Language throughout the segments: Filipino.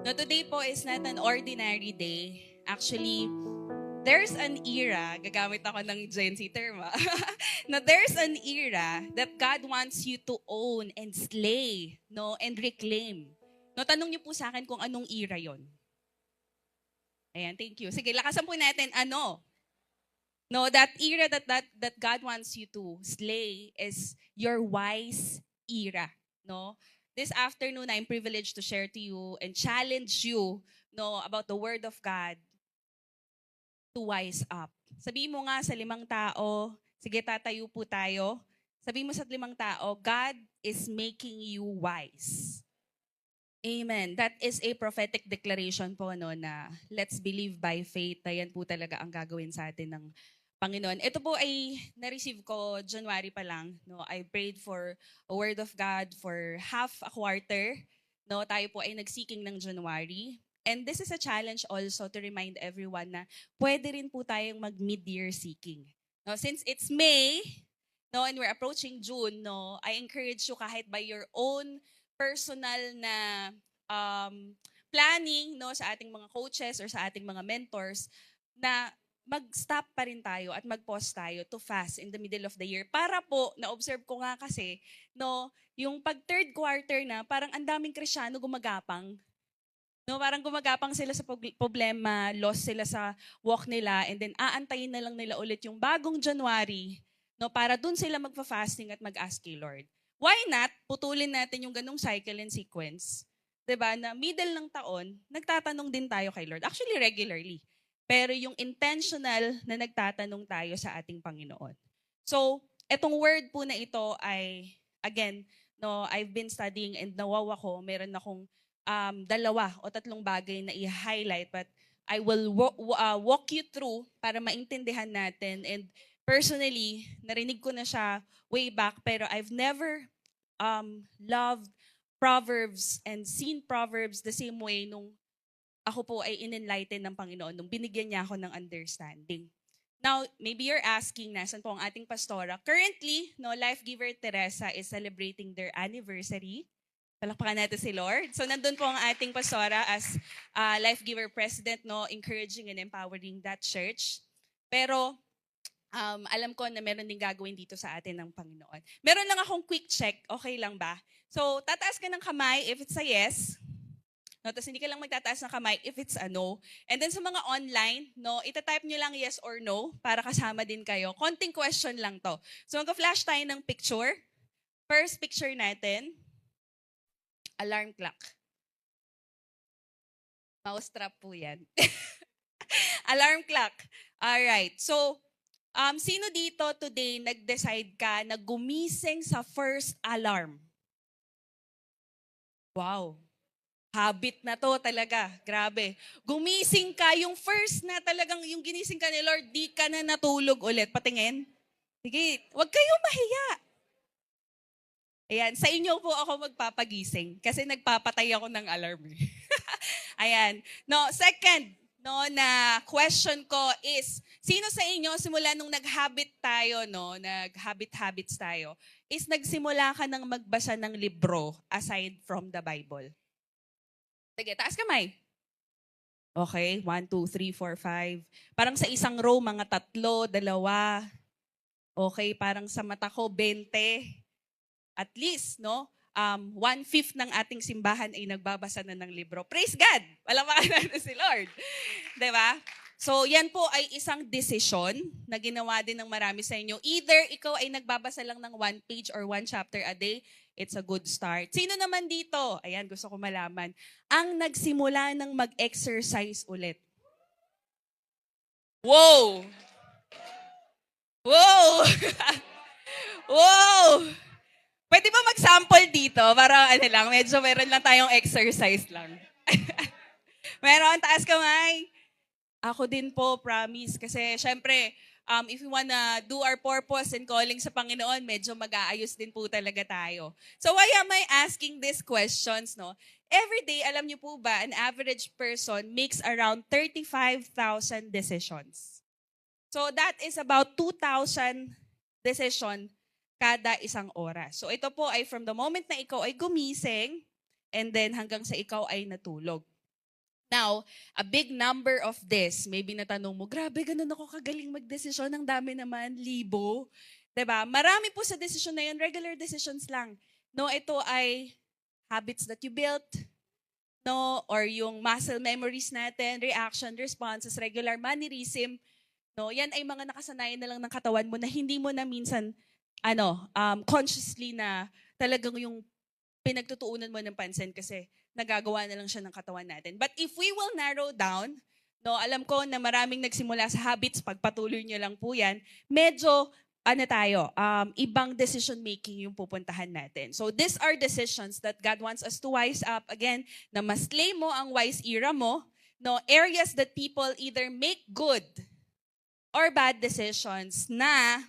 No, today po is not an ordinary day. Actually, there's an era, gagamit ako ng Gen Z term, no, there's an era that God wants you to own and slay, no, and reclaim. No, tanong niyo po sa akin kung anong era yon. Ayan, thank you. Sige, lakasan po natin, ano? No, that era that God wants you to slay is your wise era, no? This afternoon, I'm privileged to share to you and challenge you, no, about the Word of God to wise up. Sabihin mo nga sa 5 tao, sige tatayo po tayo. Sabihin mo sa 5 tao, God is making you wise. Amen. That is a prophetic declaration po, no, na let's believe by faith na yan po talaga ang gagawin sa atin ng Panginoon. Ito po ay na-receive ko January pa lang. No? I prayed for a word of God for half a quarter. No? Tayo po ay nagseeking ng January. And this is a challenge also to remind everyone na pwede rin po tayong mag-mid-year seeking. No? Since it's May, no, and we're approaching June, no, I encourage you kahit by your own personal na planning, no, sa ating mga coaches or sa ating mga mentors na mag-stop pa rin tayo at mag-pause tayo to fast in the middle of the year. Para po, na-observe ko nga kasi, no, yung pag third quarter na, parang ang daming Krisyano gumagapang. No, parang gumagapang sila sa problema, lost sila sa walk nila, and then aantayin na lang nila ulit yung bagong January, no, para dun sila magpa-fasting at mag-ask kay Lord. Why not? Putulin natin yung ganung cycle and sequence. 'Di ba? Na middle ng taon, nagtatanong din tayo kay Lord. Actually, regularly. Pero yung intentional na nagtatanong tayo sa ating Panginoon. So, etong word po na ito ay, again, no, I've been studying and nawawa ko, meron akong 2 o 3 bagay na i-highlight, but I will walk you through para maintindihan natin. And personally, narinig ko na siya way back, pero I've never loved Proverbs and seen Proverbs the same way nung ako po ay in-enlighten ng Panginoon, nung binigyan niya ako ng understanding. Now, maybe you're asking, nasan po ang ating pastora? Currently, no, Life Giver Teresa is celebrating their anniversary. Palakpakan natin si Lord. So, nandun po ang ating pastora as Life Giver President, no, encouraging and empowering that church. Pero, alam ko na meron din gagawin dito sa atin ng Panginoon. Meron lang akong quick check. Okay lang ba? So, tataas ka ng kamay if it's a yes. No, tapos hindi ka lang magtataas ng kamay if it's a no. And then sa mga online, no, itatype nyo lang yes or no para kasama din kayo. Konting question lang to. So mag-flash tayo ng picture. First picture natin, alarm clock. Mousetrap po yan. Alarm clock. Alright. So, sino dito today nag-decide ka na gumising sa first alarm? Wow. Habit na to talaga. Grabe. Gumising ka, yung first na talagang yung ginising ka ni Lord, di ka na natulog ulit. Patingin. Sige, huwag kayong mahiya. Ayan, sa inyo po ako magpapagising kasi nagpapatay ako ng alarm. Ayan. No, second, no, na question ko is, sino sa inyo simula nung nag-habit tayo, no, nag-habit-habits tayo, is nagsimula ka ng magbasa ng libro aside from the Bible? Sige, taas kamay. Okay, 1, 2, 3, 4, 5. Parang sa isang row, mga 3, 2. Okay, parang sa mata ko, 20. At least, no? 1/5 ng ating simbahan ay nagbabasa na ng libro. Praise God! Palamakan natin si Lord. Diba? So, yan po ay isang desisyon na ginawa din ng marami sa inyo. Either ikaw ay nagbabasa lang ng 1 page or 1 chapter a day, it's a good start. Sino naman dito? Ayan, gusto ko malaman. Ang nagsimula ng mag-exercise ulit. Wow! Wow! Wow! Pwede ba mag-sample dito? Para ano lang, medyo meron lang tayong exercise lang. Meron, taas kamay. Ako din po, promise. Kasi syempre, if we wanna do our purpose and calling sa Panginoon, medyo mag-aayos din po talaga tayo. So why am I asking these questions, no? Every day, alam niyo po ba, an average person makes around 35,000 decisions. So that is about 2,000 decision kada isang oras. So ito po ay from the moment na ikaw ay gumising and then hanggang sa ikaw ay natulog. Now, a big number of this, maybe natanong mo, grabe, ganun ako kagaling magdesisyon, ang dami naman, libo. 'Di ba? Marami po sa desisyon na yun, regular decisions lang. No, ito ay habits that you built, no, or yung muscle memories natin, reaction, responses, regular mannerism, no, yan ay mga nakasanayan na lang ng katawan mo na hindi mo na minsan, consciously na talagang yung pinagtutuunan mo ng pansin kasi nagagawa na lang siya ng katawan natin. But if we will narrow down, no, alam ko na maraming nagsimula sa habits, pagpatuloy nyo lang po yan, medyo ibang decision making yung pupuntahan natin. So these are decisions that God wants us to wise up. Again, na mas claim mo ang wise era mo, no, areas that people either make good or bad decisions na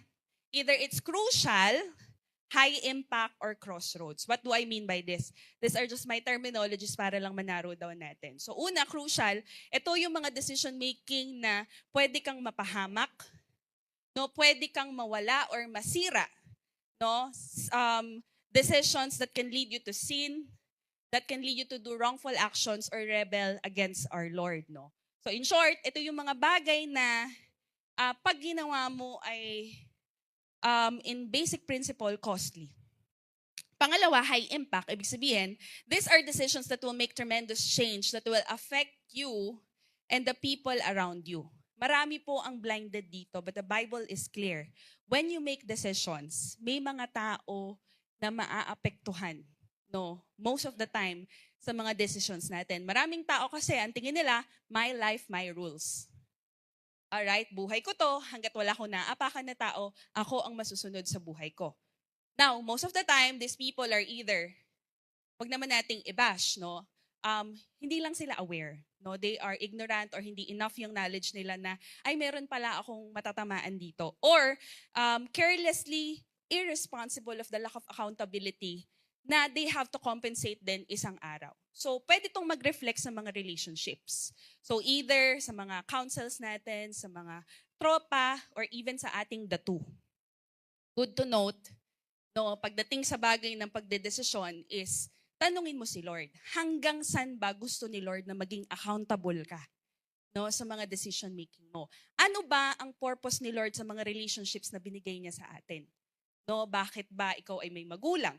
either it's crucial, high impact, or crossroads. What do I mean by this? These are just my terminologies para lang manarrow down natin. So una, crucial, ito yung mga decision making na pwede kang mapahamak, no, pwede kang mawala or masira, no? Decisions that can lead you to sin, that can lead you to do wrongful actions or rebel against our Lord, no? So in short, ito yung mga bagay na pag ginawa mo ay in basic principle, costly. Pangalawa, high impact. Ibig sabihin, these are decisions that will make tremendous change that will affect you and the people around you. Marami po ang blinded dito, but the Bible is clear. When you make decisions, may mga tao na maaapektuhan, no? Most of the time, sa mga decisions natin. Maraming tao kasi, ang tingin nila, my life, my rules. Alright, buhay ko to, hanggat wala ko naapakan na tao, ako ang masusunod sa buhay ko. Now, most of the time, these people are either, wag naman nating i-bash, no? Hindi lang sila aware, no? They are ignorant or hindi enough yung knowledge nila na, ay, meron pala akong matatamaan dito. Or, carelessly irresponsible of the lack of accountability na they have to compensate din isang araw. So, pwede itong mag-reflect sa mga relationships. So, either sa mga counsels natin, sa mga tropa, or even sa ating datu. Good to note, no, pagdating sa bagay ng pagdedesisyon is, tanungin mo si Lord, hanggang saan ba gusto ni Lord na maging accountable ka, no, sa mga decision making mo? Ano ba ang purpose ni Lord sa mga relationships na binigay niya sa atin? No, bakit ba ikaw ay may magulang?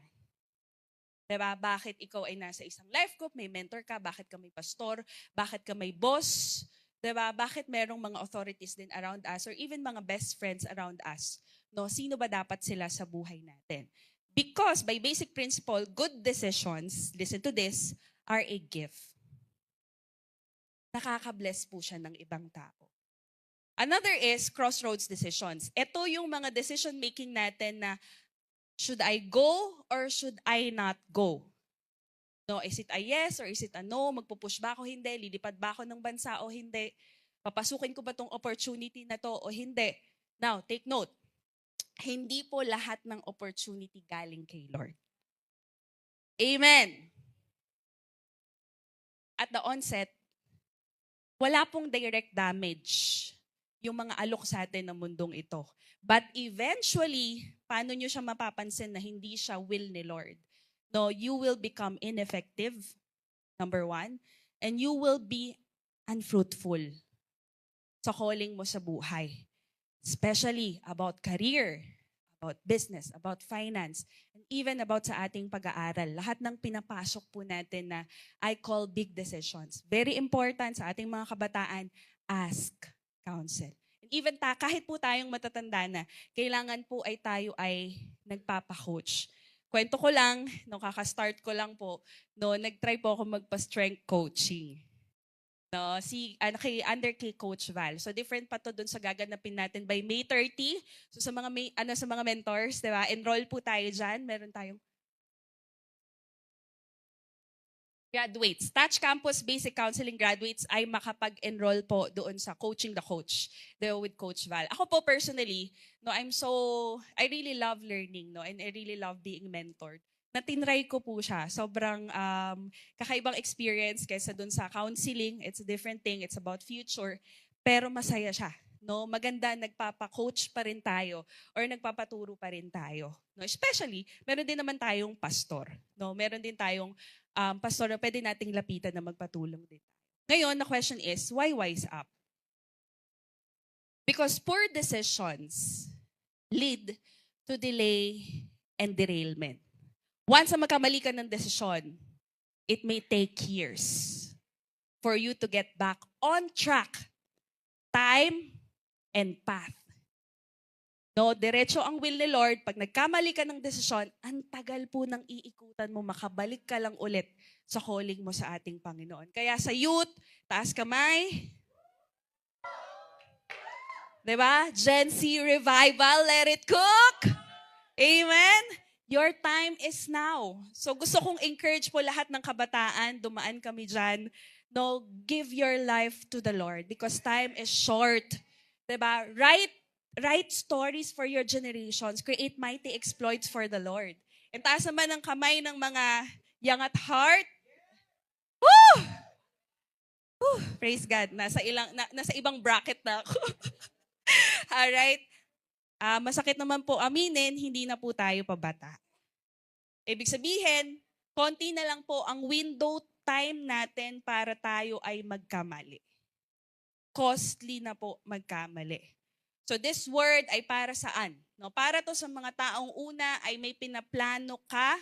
Diba? Bakit ikaw ay nasa isang life group, may mentor ka, bakit ka may pastor, bakit ka may boss, diba? Bakit merong mga authorities din around us or even mga best friends around us? No, sino ba dapat sila sa buhay natin? Because by basic principle, good decisions, listen to this, are a gift. Nakaka-bless po siya ng ibang tao. Another is crossroads decisions. Ito yung mga decision making natin na should I go or should I not go? No, is it a yes or is it a no? Magpupush ba ako? Hindi. Lilipad ba ako ng bansa o hindi? Papasukin ko ba tong opportunity na to o hindi? Now, take note. Hindi po lahat ng opportunity galing kay Lord. Amen. At the onset, wala pong direct damage yung mga alok sa atin ng mundong ito. But eventually, paano nyo siya mapapansin na hindi siya will ni Lord? No, you will become ineffective, number one, and you will be unfruitful sa calling mo sa buhay. Especially about career, about business, about finance, and even about sa ating pag-aaral. Lahat ng pinapasok po natin na I call big decisions. Very important sa ating mga kabataan, ask counsel. And even kahit po tayong matatanda na, kailangan po ay tayo ay nagpapa-coach. Kwento ko lang, nung kaka-start ko lang po, no, nag-try po ako magpa-strength coaching. No, under kay Coach Val. So different pa to dun sa gaganapin natin by May 30. So sa mga sa mga mentors, 'di ba? Enroll po tayo diyan. Meron tayong graduates. Touch Campus Basic Counseling graduates ay makapag-enroll po doon sa Coaching the Coach, with Coach Val. Ako po personally, no, I really love learning, no, and I really love being mentored. Natinry ko po siya. Sobrang kakaibang experience kaysa dun sa counseling. It's a different thing. It's about future. Pero masaya siya. No, maganda, nagpapa-coach pa rin tayo or nagpapaturo pa rin tayo. No, especially, meron din naman tayong pastor. No, meron din tayong pastor na pwede nating lapitan na magpatulong din. Ngayon, the question is, why wise up? Because poor decisions lead to delay and derailment. Once na magkamali ka ng desisyon, it may take years for you to get back on track, time, and path. No, diretso ang will ni Lord. Pag nagkamali ka ng desisyon, ang tagal po ng iikutan mo, makabalik ka lang ulit sa calling mo sa ating Panginoon. Kaya sa youth, taas kamay. Diba? Gen Z revival, let it cook. Amen? Your time is now. So gusto kong encourage po lahat ng kabataan, dumaan kami dyan. No, give your life to the Lord because time is short. Diba? Write stories for your generations. Create mighty exploits for the Lord. And taas naman ang kamay ng mga young at heart. Woo! Woo! Praise God. Nasa ibang bracket na ako. Alright? Masakit naman po aminin, hindi na po tayo pabata. Ibig sabihin, konti na lang po ang window time natin para tayo ay magkamali. Costly na po magkamali. So this word ay para saan? No, para to sa mga taong una ay may pinaplano ka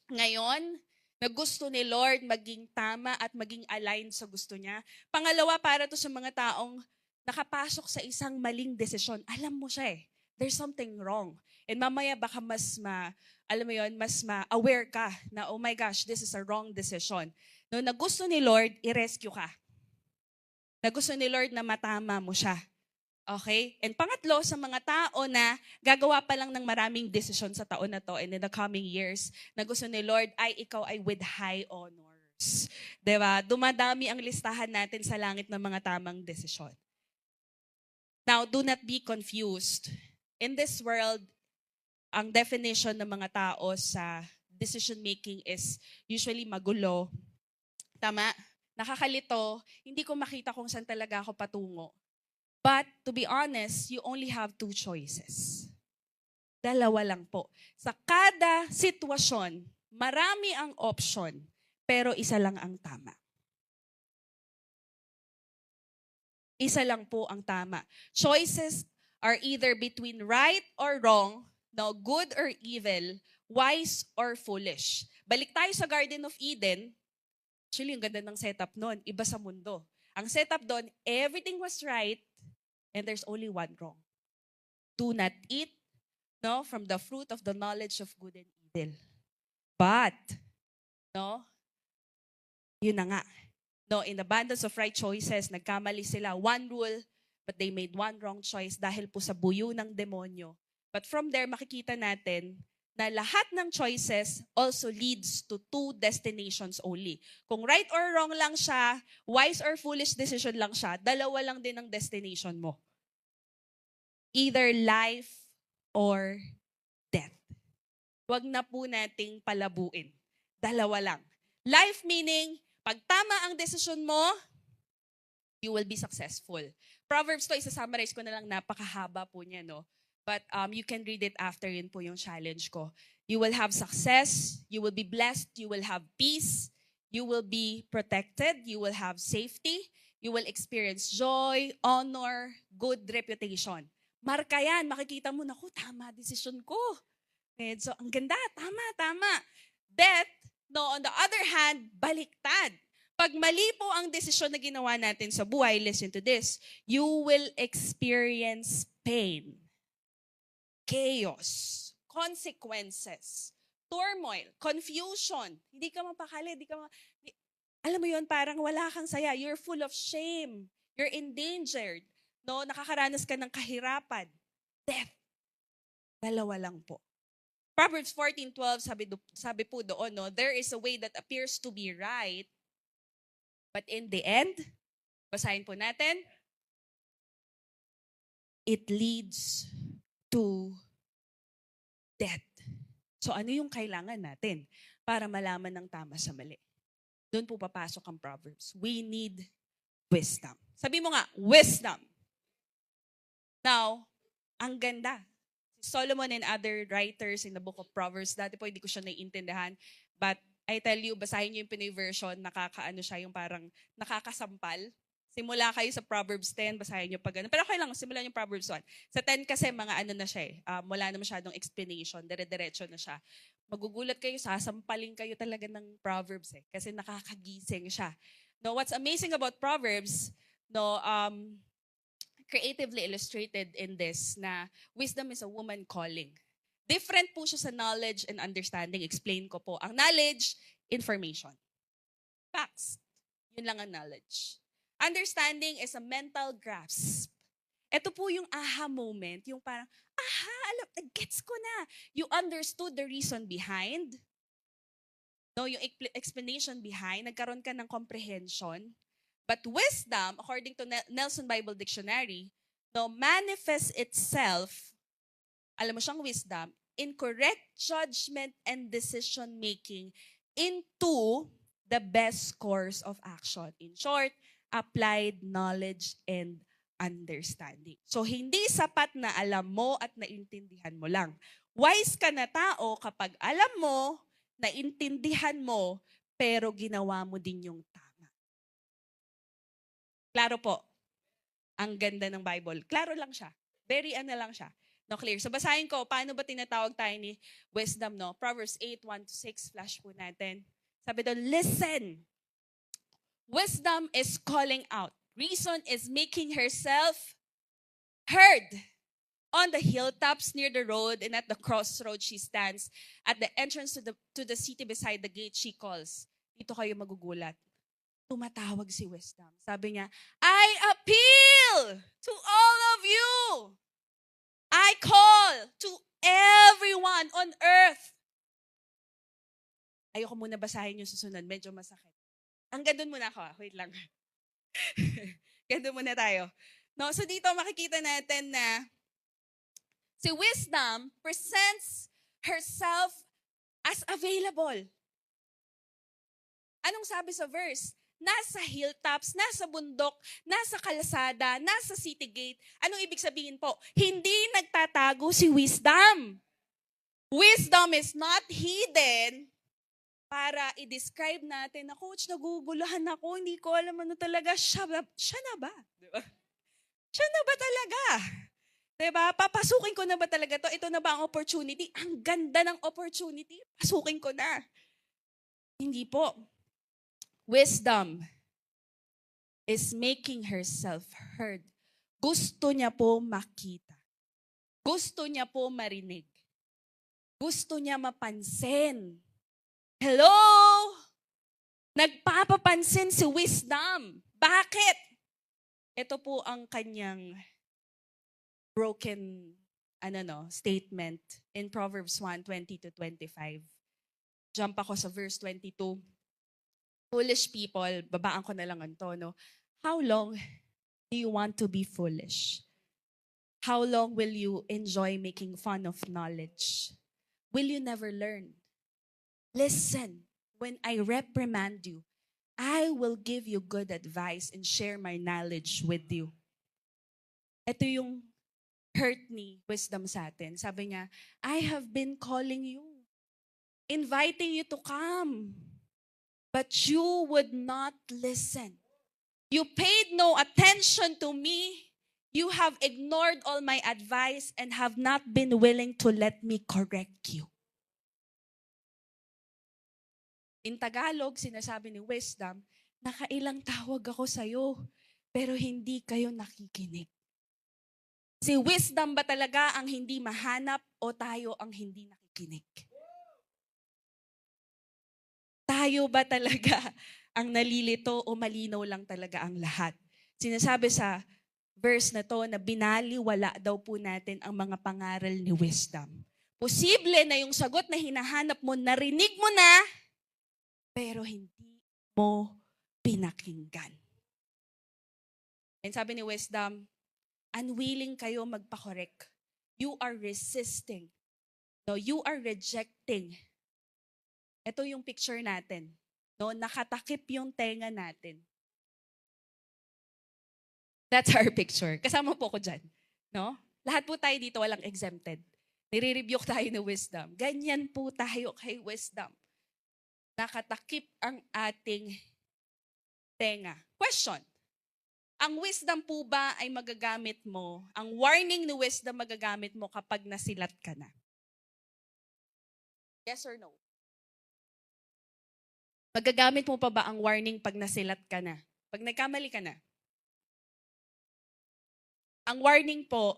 ngayon na gusto ni Lord maging tama at maging aligned sa gusto niya. Pangalawa, para to sa mga taong nakapasok sa isang maling desisyon. Alam mo siya eh. There's something wrong. And mamaya baka mas ma-aware ka na, oh my gosh, this is a wrong decision. No, na gusto ni Lord, i-rescue ka. Na gusto ni Lord na matama mo siya. Okay? And pangatlo, sa mga tao na gagawa pa lang ng maraming desisyon sa taon na to and in the coming years, na gusto ni Lord ay ikaw ay with high honors. Diba? Dumadami ang listahan natin sa langit ng mga tamang desisyon. Now, do not be confused. In this world, ang definition ng mga tao sa decision making is usually magulo. Tama? Nakakalito, hindi ko makita kung saan talaga ako patungo. But to be honest, you only have two choices. Dalawa lang po. Sa kada sitwasyon, marami ang option, pero isa lang ang tama. Isa lang po ang tama. Choices are either between right or wrong, no, good or evil, wise or foolish. Balik tayo sa Garden of Eden. Actually, yung ganda ng setup nun, iba sa mundo. Ang setup doon, everything was right, and there's only one wrong. Do not eat, no, from the fruit of the knowledge of good and evil. But, no, yun na nga. No, in abundance of right choices, nagkamali sila. One rule, but they made one wrong choice dahil po sa buyo ng demonyo. But from there, makikita natin na lahat ng choices also leads to two destinations only. Kung right or wrong lang siya, wise or foolish decision lang siya, dalawa lang din ang destination mo. Either life or death. Huwag na po nating palabuin. Dalawa lang. Life meaning, pag tama ang desisyon mo, you will be successful. Proverbs to, isa-summarize ko na lang, napakahaba po niya, no? But you can read it after, yun po yung challenge ko. You will have success, you will be blessed, you will have peace, you will be protected, you will have safety, you will experience joy, honor, good reputation. Marka yan, makikita mo, naku, tama, decision ko. And so, ang ganda, tama. Death, no, on the other hand, baliktad. Pag mali po ang desisyon na ginawa natin sa buhay, listen to this, you will experience pain, chaos, consequences, turmoil, confusion. Hindi ka mapakali, alam mo yun, parang wala kang saya. You're full of shame. You're endangered. No, nakakaranas ka ng kahirapan. Death. Dalawa lang po. Proverbs 14:12, sabi po doon, no, there is a way that appears to be right, but in the end, basahin po natin, it leads to death. So ano yung kailangan natin para malaman ng tama sa mali? Doon po papasok ang Proverbs. We need wisdom. Sabi mo nga, wisdom. Now, ang ganda. Solomon and other writers in the book of Proverbs, dati po hindi ko siya naiintindihan, but I tell you, basahin niyo yung Pinoy version, nakakaano siya, yung parang nakakasampal. Simula kayo sa Proverbs 10, basahin niyo pag ano. Pero okay lang, simulan yung Proverbs 1. Sa 10 kasi mga ano na siya eh, wala na masyadong explanation, dire-diretso na siya. Magugulat kayo, sasampalin kayo talaga ng Proverbs eh, kasi nakakagising siya. No, what's amazing about Proverbs, no, creatively illustrated in this na wisdom is a woman calling. Different po siya sa knowledge and understanding. Explain ko po. Ang knowledge, information. Facts. Yun lang ang knowledge. Understanding is a mental grasp. Ito po yung aha moment, yung parang, alam, gets ko na. You understood the reason behind. No, yung explanation behind, nagkaroon ka ng comprehension. But wisdom, according to Nelson Bible Dictionary, no, manifests itself, alam mo siyang wisdom, in correct judgment and decision-making into the best course of action. In short, applied knowledge and understanding. So, hindi sapat na alam mo at naintindihan mo lang. Wise ka na tao kapag alam mo, naintindihan mo, pero ginawa mo din yung tama. Klaro po. Ang ganda ng Bible. Klaro lang siya. Very ano lang siya. No, clear. So basahin ko, paano ba tinatawag tayo ni wisdom, no? Proverbs 8, 1-6, flash po natin. Sabi doon, listen. Wisdom is calling out. Reason is making herself heard. On the hilltops near the road and at the crossroad she stands. At the entrance to the city beside the gate she calls. Dito kayo magugulat. Tumatawag si wisdom. Sabi niya, I appeal to all of you. I call to everyone on earth. Ayoko muna basahin yung susunod. Medyo masakit. Hanggang doon muna ako. Wait lang. Hanggang doon muna tayo. No, so dito makikita natin na si wisdom presents herself as available. Anong sabi sa verse? Nasa hilltops, nasa bundok, nasa kalsada, nasa city gate. Anong ibig sabihin po? Hindi nagtatago si wisdom. Wisdom is not hidden para i-describe natin na, Coach, naguguluhan ako, hindi ko alam ano talaga, siya na ba? Diba? Siya na ba talaga? Diba? Papasukin ko na ba talaga to? Ito na ba ang opportunity? Ang ganda ng opportunity. Pasukin ko na. Hindi po. Wisdom is making herself heard. Gusto niya po makita. Gusto niya po marinig. Gusto niya mapansin. Hello? Nagpapapansin si wisdom. Bakit? Ito po ang kanyang broken statement in Proverbs 1:20-25. Jump ako sa verse 22. Foolish people, babaan ko na lang ang tono. How long do you want to be foolish? How long will you enjoy making fun of knowledge? Will you never learn? Listen, when I reprimand you, I will give you good advice and share my knowledge with you. Ito yung hurt ni wisdom sa atin. Sabi niya, I have been calling you, inviting you to come. But you would not listen. You paid no attention to me. You have ignored all my advice and have not been willing to let me correct you. In Tagalog, sinasabi ni wisdom, nakailang tawag ako sa'yo, pero hindi kayo nakikinig. Si wisdom ba talaga ang hindi mahanap o tayo ang hindi nakikinig? Tayo ba talaga ang nalilito o malinaw lang talaga ang lahat? Sinasabi sa verse na to na binaliwala daw po natin ang mga pangaral ni wisdom. Posible na yung sagot na hinahanap mo, narinig mo na, pero hindi mo pinakinggan. And sabi ni wisdom, unwilling kayo magpa-correct. You are resisting. No, you are rejecting. Ito yung picture natin. No, nakatakip yung tenga natin. That's our picture. Kasama po ko dyan. No? Lahat po tayo dito walang exempted. Nire-rebuke tayo ng wisdom. Ganyan po tayo kay wisdom. nakatakip ang ating tenga. Question. Ang wisdom po ba ay magagamit mo? Ang warning ni wisdom magagamit mo kapag nasilat ka na? Yes or no? Magagamit mo pa ba ang warning pag nasilat ka na? Pag nagkamali ka na? Ang warning po,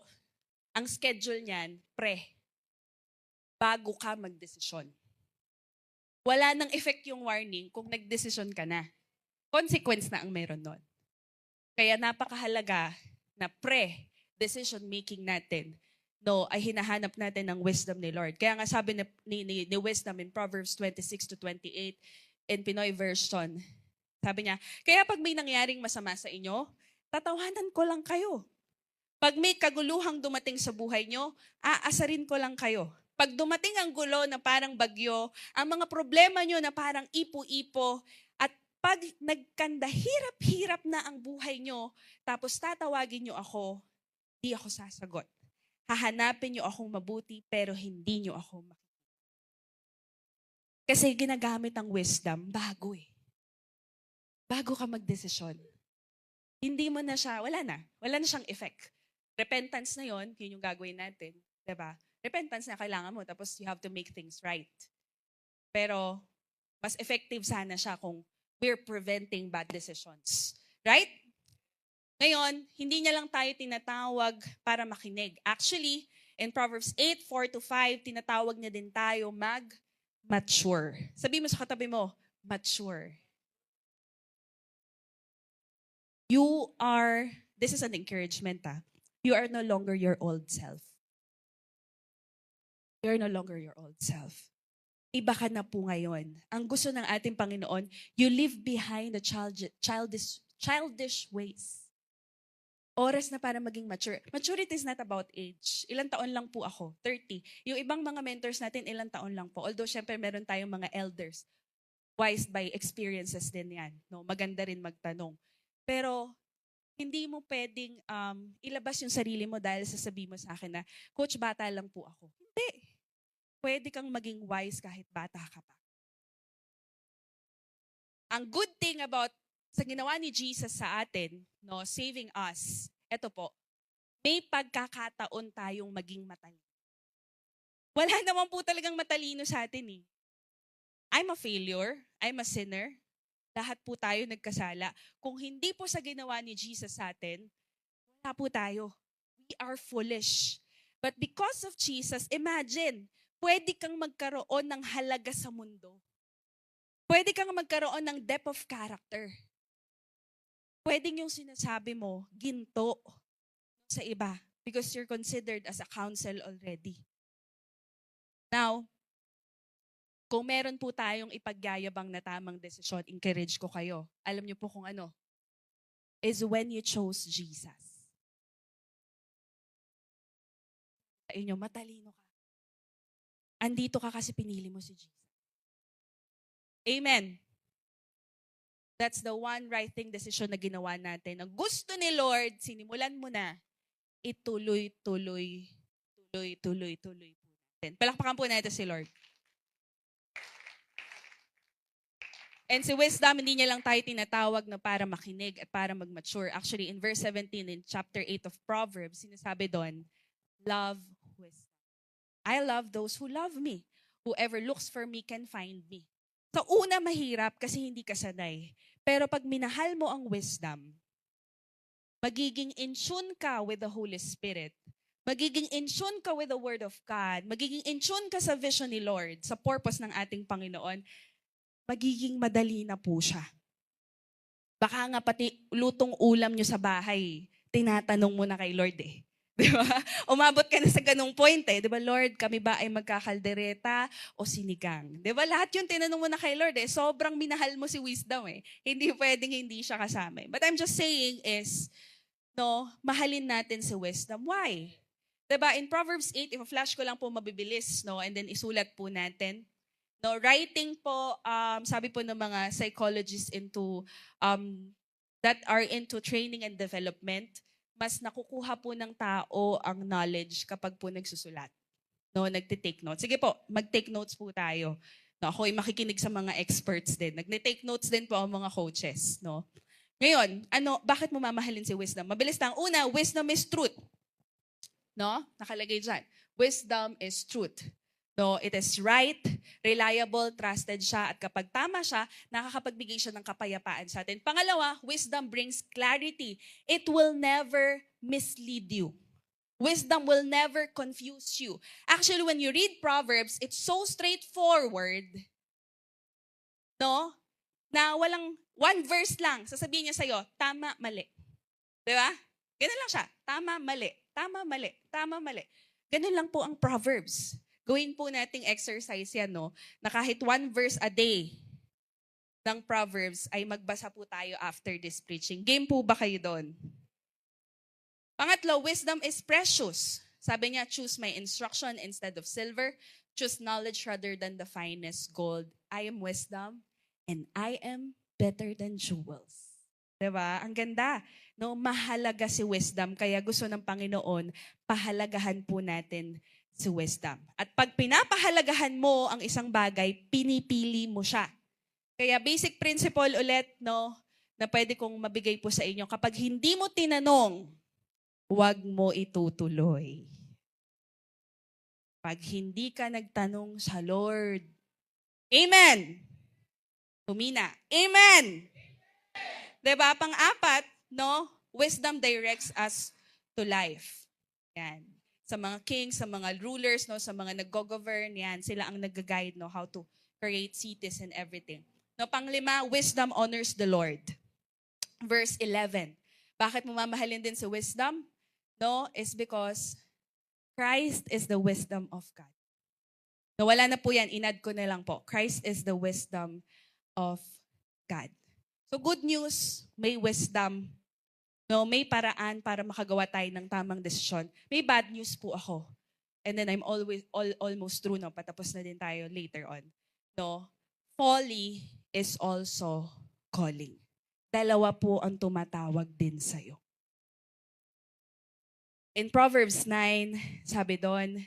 ang schedule niyan, bago ka magdesisyon. Wala nang effect yung warning kung nagdesisyon ka na. Consequence na ang meron nun. Kaya napakahalaga na decision making natin ay hinahanap natin ng wisdom ni Lord. Kaya nga sabi ni wisdom in Proverbs 26-28 in Pinoy version, sabi niya, kaya pag may nangyaring masama sa inyo, tatawanan ko lang kayo. Pag may kaguluhang dumating sa buhay nyo, aasarin ko lang kayo. Pag dumating ang gulo na parang bagyo, ang mga problema nyo na parang ipo-ipo, at pag nagkanda, hirap-hirap na ang buhay nyo, tapos tatawagin nyo ako, di ako sasagot. Hahanapin nyo akong mabuti, pero hindi nyo ako makikita. Kasi ginagamit ang wisdom, bago eh. Bago ka magdesisyon. Hindi mo na siya, wala na siyang effect. Repentance na yun yung gagawin natin. Diba? Repentance na kailangan mo, tapos you have to make things right. Pero, mas effective sana siya kung we're preventing bad decisions. Right? Ngayon, hindi niya lang tayo tinatawag para makinig. Actually, in Proverbs 8:4-5, tinatawag niya din tayo mag-mature. Sabi mo sa katabi mo, mature. This is an encouragement you are no longer your old self. You are no longer your old self. Iba ka na po ngayon. Ang gusto ng ating Panginoon, you leave behind the childish ways. Oras na para maging mature. Maturity is not about age. Ilang taon lang po ako? 30. Yung ibang mga mentors natin, ilang taon lang po. Although, syempre, meron tayong mga elders. Wise by experiences din yan. No? Maganda rin magtanong. Pero, hindi mo pwedeng ilabas yung sarili mo dahil sasabihin mo sa akin na, Coach, bata lang po ako. Hindi. Pwede kang maging wise kahit bata ka pa. Ang good thing about sa ginawa ni Jesus sa atin, saving us, eto po, may pagkakataon tayong maging matalino. Wala naman po talagang matalino sa atin eh. I'm a failure. I'm a sinner. Lahat po tayo nagkasala. Kung hindi po sa ginawa ni Jesus sa atin, wala po tayo. We are foolish. But because of Jesus, imagine, pwede kang magkaroon ng halaga sa mundo. Pwede kang magkaroon ng depth of character. Pwede yung sinasabi mo, ginto sa iba because you're considered as a counsel already. Now, kung meron po tayong ipagyayabang na tamang desisyon, encourage ko kayo. Alam niyo po kung ano? Is when you chose Jesus. Sa inyo, matalino ka. Andito ka kasi pinili mo si Jesus. Amen. That's the one right thing decision na ginawa natin. Ang gusto ni Lord, sinimulan mo na, ituloy po natin. Palakpakan po natin si Lord. And si wisdom, hindi niya lang tayo tinatawag na para makinig at para mag-mature. Actually, in verse 17 in chapter 8 of Proverbs, sinasabi doon, love wisdom. I love those who love me. Whoever looks for me can find me. Sa una, mahirap kasi hindi ka sanay. Pero pag minahal mo ang wisdom, magiging in tune ka with the Holy Spirit. Magiging in tune ka with the Word of God. Magiging in tune ka sa vision ni Lord, sa purpose ng ating Panginoon. Magiging madali na po siya. Baka nga pati lutong ulam nyo sa bahay, tinatanong mo na kay Lord eh. Di ba? Umabot ka na sa ganung point eh. Di ba, Lord, kami ba ay magkakaldereta o sinigang? Di ba, lahat yung tinanong mo na kay Lord eh. Sobrang minahal mo si wisdom eh. Hindi pwedeng hindi siya kasama. But I'm just saying is, mahalin natin si wisdom. Why? Di ba, in Proverbs 8, if-flash ko lang po mabibilis, and then isulat po natin. Writing po, sabi po ng mga psychologists that are into training and development, mas nakukuha po ng tao ang knowledge kapag po nagsusulat. Nagtitake notes. Sige po, mag-take notes po tayo. No, ako ay makikinig sa mga experts din. Nagne-take notes din po ang mga coaches. No? Ngayon, bakit mo mamahalin si wisdom? Mabilis lang. Una, wisdom is truth. No? Nakalagay dyan. Wisdom is truth. No, it is right, reliable, trusted siya, at kapag tama siya, nakakapagbigay siya ng kapayapaan sa atin. Pangalawa, wisdom brings clarity. It will never mislead you. Wisdom will never confuse you. Actually, when you read Proverbs, it's so straightforward, no? Na walang one verse lang, sasabihin niya sa'yo, tama, mali. Di ba? Ganun lang siya. Tama, mali. Tama, mali. Tama, mali. Ganun lang po ang Proverbs. Gawin po nating exercise yan, no? Na kahit one verse a day ng Proverbs ay magbasa po tayo after this preaching. Game po ba kayo doon? Pangatlo, wisdom is precious. Sabi niya, choose my instruction instead of silver. Choose knowledge rather than the finest gold. I am wisdom and I am better than jewels. Diba? Ang ganda. No, mahalaga si wisdom. Kaya gusto ng Panginoon, pahalagahan po natin si wisdom. At pag pinapahalagahan mo ang isang bagay, pinipili mo siya. Kaya basic principle ulit, no, na pwede kong mabigay po sa inyo. Kapag hindi mo tinanong, huwag mo itutuloy. Pag hindi ka nagtanong sa Lord, Amen! Tumina. Amen! Diba? Pang-apat, no, wisdom directs us to life. Yan. Sa mga kings, sa mga rulers, no, sa mga nag-govern, yan, sila ang nag-guide, no, how to create cities and everything. No, pang-lima, wisdom honors the Lord. Verse 11. Bakit mo mamahalin din sa wisdom? No, is because Christ is the wisdom of God. No, wala na po yan, inad ko na lang po. Christ is the wisdom of God. So good news, may wisdom. No, may paraan para makagawa tayo ng tamang desisyon. May bad news po ako. And then I'm almost through, no? Patapos na din tayo later on. No, folly is also calling. Dalawa po ang tumatawag din sa'yo. In Proverbs 9, sabi doon,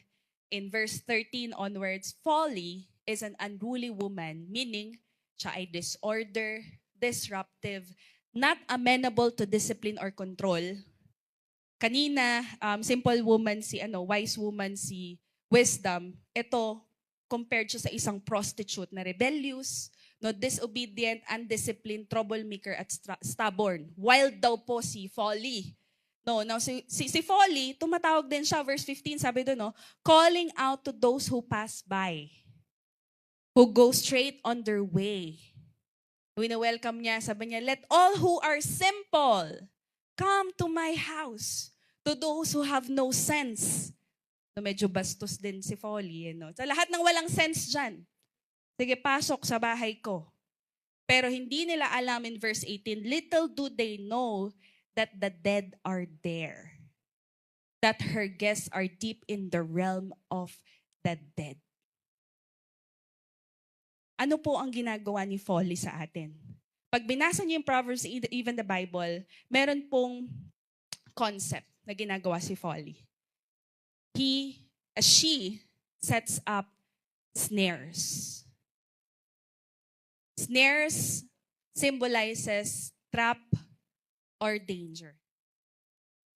in verse 13 onwards, folly is an unruly woman, meaning siya ay disorder, disruptive, not amenable to discipline or control. Kanina, simple woman wise woman si wisdom. Ito, compared siya sa isang prostitute na rebellious, no, disobedient, undisciplined, troublemaker, at stubborn. Wild daw po si folly. No, now si folly, tumatawag din siya, verse 15, sabi doon, no, calling out to those who pass by, who go straight on their way. Wina-welcome niya, sabi niya, let all who are simple come to my house. To those who have no sense. So, medyo bastos din si folly. No? Sa lahat ng walang sense dyan, sige, pasok sa bahay ko. Pero hindi nila alam in verse 18, little do they know that the dead are there. That her guests are deep in the realm of the dead. Ano po ang ginagawa ni folly sa atin? Pag binasa niyo yung Proverbs, even the Bible, meron pong concept na ginagawa si folly. She sets up snares. Snares symbolizes trap or danger.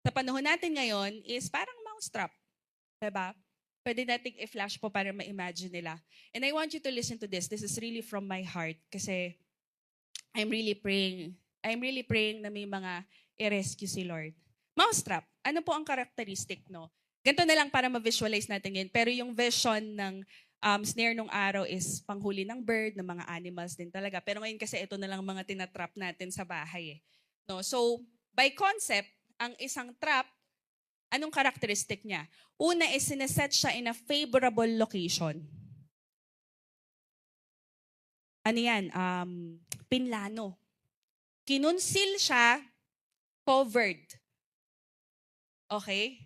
Sa panahon natin ngayon is parang mousetrap. Diba? Pwede nating i-flash po para ma-imagine nila. And I want you to listen to this. This is really from my heart kasi I'm really praying na may mga i-rescue si Lord. Mousetrap. Ano po ang characteristic, no? Ganito na lang para ma-visualize natin yun. Pero yung vision ng snare nung araw is panghuli ng bird, ng mga animals din talaga. Pero ngayon kasi ito na lang mga tinatrap natin sa bahay. No? So, by concept, ang isang trap, anong characteristic niya? Una is sineset siya in a favorable location. Ano yan? Pinlano. Kinunsil siya, covered. Okay?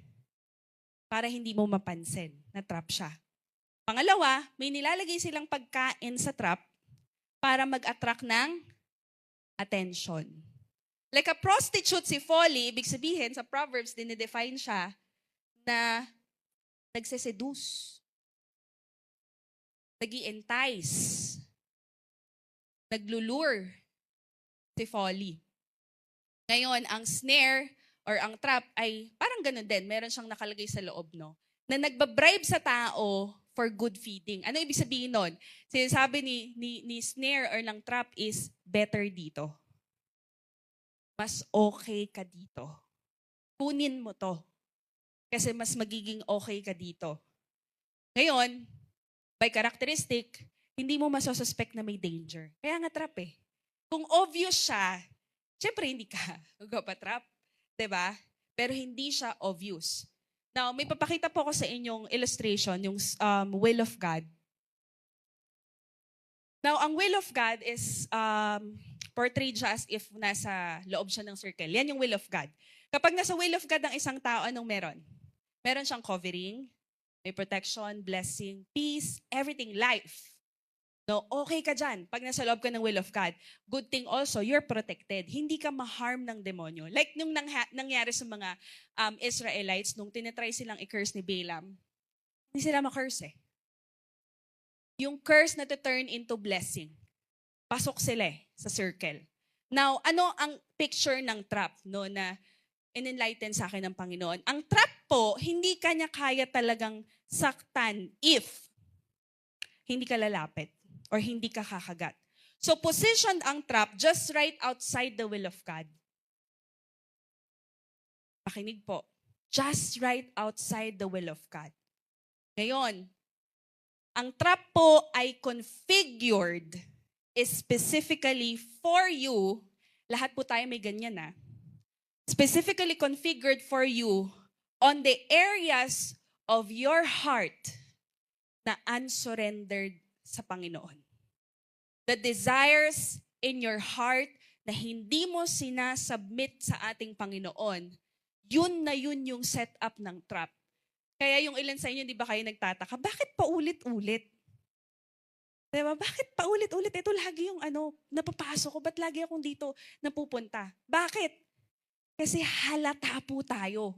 Para hindi mo mapansin na trap siya. Pangalawa, may nilalagay silang pagkain sa trap para mag-attract ng attention. Like a prostitute si folly, ibig sabihin sa Proverbs, dinidefine siya na nagseseduce. nag-i-entice, naglulure si folly. Ngayon, ang snare or ang trap ay parang ganun din. Meron siyang nakalagay sa loob, no? Na nagbabribe sa tao for good feeding. Ano ibig sabihin nun? Sinasabi ni snare or ng trap is better dito. Mas okay ka dito. Kunin mo to. Kasi mas magiging okay ka dito. Ngayon, by characteristic, hindi mo masosuspect na may danger. Kaya nga trap eh. Kung obvious siya, syempre hindi ka magpapatrap. Diba? Pero hindi siya obvious. Now, may papakita po ko sa inyong illustration, yung will of God. Now, ang will of God is portrayed siya as if nasa loob siya ng circle. Yan yung will of God. Kapag nasa will of God ng isang tao, anong meron? Meron siyang covering, may protection, blessing, peace, everything, life. No, okay ka dyan pag nasa loob ka ng will of God. Good thing also, you're protected. Hindi ka ma-harm ng demonyo. Like nung nangyari sa mga Israelites, nung tinatry silang i-curse ni Balaam, hindi sila ma-curse eh. Yung curse na to turn into blessing. Pasok sila sa circle. Now, ano ang picture ng trap no, na in-enlighten sa akin ng Panginoon? Ang trap po, hindi kanya kaya talagang saktan if hindi ka lalapit or hindi ka kakagat. So, positioned ang trap just right outside the will of God. Pakinig po. Just right outside the will of God. Ngayon, ang trap po ay configured specifically for you. Lahat po tayo may ganyan na. Specifically configured for you on the areas of your heart na unsurrendered sa Panginoon. The desires in your heart na hindi mo sinasubmit sa ating Panginoon, yun na yun yung setup ng trap. Kaya yung ilan sa inyo, di ba kayo nagtataka, bakit paulit-ulit? Diba? Bakit paulit-ulit? Ito lagi yung napapasok ko. Ba't lagi akong dito napupunta? Bakit? Kasi halata po tayo.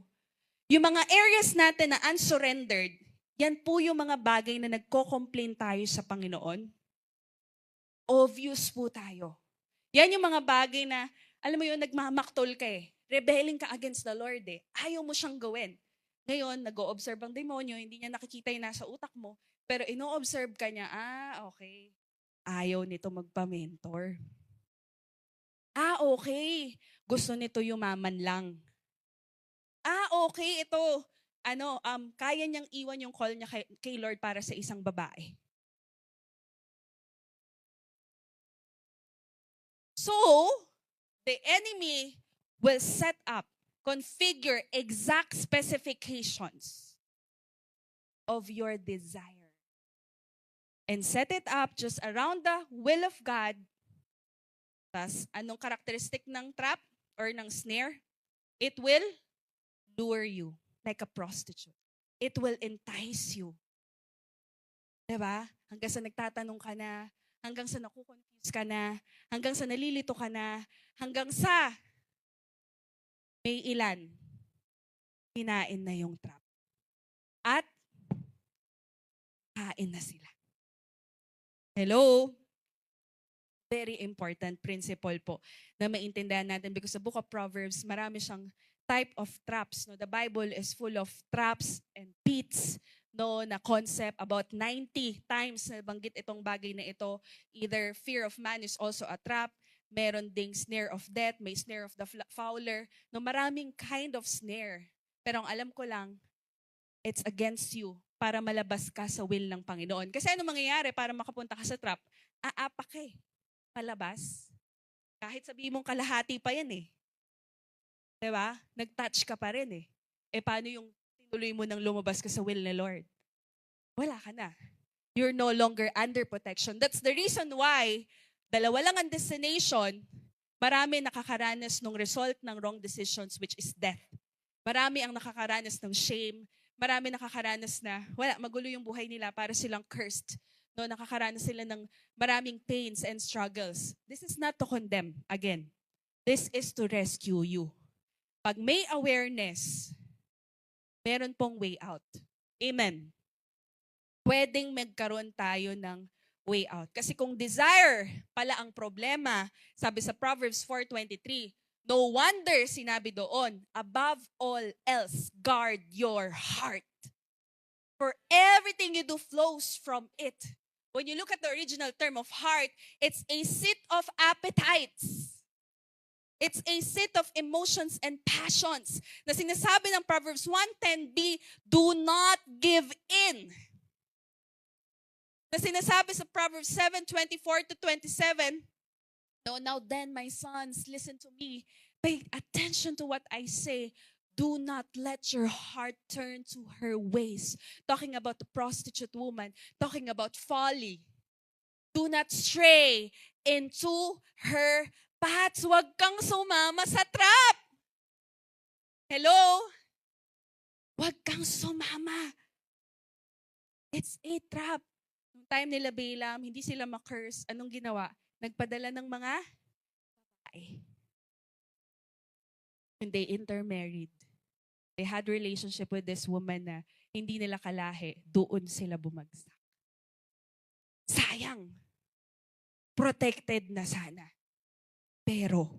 Yung mga areas natin na unsurrendered, yan po yung mga bagay na nagko-complain tayo sa Panginoon. Obvious po tayo. Yan yung mga bagay na, alam mo yun, nagmamaktol ka eh. Rebelling ka against the Lord eh. Ayaw mo siyang gawin. Ngayon, nag-o-observe ang demonyo, hindi niya nakikita yung nasa utak mo, pero ino-observe ka niya, okay. Ayaw nito magpa-mentor. Okay. Gusto nito yumaman lang. Okay. Ito, kaya niyang iwan yung call niya kay Lord para sa isang babae. So, the enemy will set up, configure exact specifications of your desire. And set it up just around the will of God. Tas, anong characteristic ng trap or ng snare? It will lure you like a prostitute. It will entice you. Diba? Hanggang sa nagtatanong ka na, hanggang sa nakukonfuse ka na, hanggang sa nalilito ka na, hanggang sa may ilan, hinain na yung trap. At kain na sila. Hello? Very important principle po na maintindihan natin because sa book of Proverbs, marami siyang type of traps. No? The Bible is full of traps and pits, no, na concept. About 90 times na banggit itong bagay na ito. Either fear of man is also a trap. Meron ding snare of death. May snare of the fowler. No, maraming kind of snare. Pero ang alam ko lang, it's against you para malabas ka sa will ng Panginoon. Kasi ano mangyayari para makapunta ka sa trap? Aapak ka eh. Palabas. Kahit sabihin mong kalahati pa yan eh. Diba? Nag-touch ka pa rin eh. Paano yung tinuloy mo nang lumabas ka sa will ni Lord? Wala ka na. You're no longer under protection. That's the reason why dalawa lang ang destination, marami nakakaranas ng result ng wrong decisions which is death. Marami ang nakakaranas ng shame. Marami nakakaranas na magulo yung buhay nila para silang cursed. No, nakakaranas sila ng maraming pains and struggles. This is not to condemn, again. This is to rescue you. Pag may awareness, meron pong way out. Amen. pwedeng magkaroon tayo ng way out. Kasi kung desire pala ang problema, sabi sa Proverbs 4:23, no wonder sinabi doon, above all else, guard your heart. For everything you do flows from it. When you look at the original term of heart, it's a seat of appetites. It's a seat of emotions and passions. Na sinasabi ng Proverbs 1:10b, do not give in. Na sinasabi sa Proverbs 7:24-27, no, now then, my sons, listen to me. Pay attention to what I say. Do not let your heart turn to her ways. Talking about the prostitute woman. Talking about folly. Do not stray into her paths. Huwag kang sumama sa trap. Hello? Huwag kang sumama. It's a trap. Nung time nila Balaam, hindi sila ma-curse. Anong ginawa? Nagpadala ng mga babae. When they intermarried, they had relationship with this woman na hindi nila kalahi, doon sila bumagsak. Sayang. Protected na sana. Pero,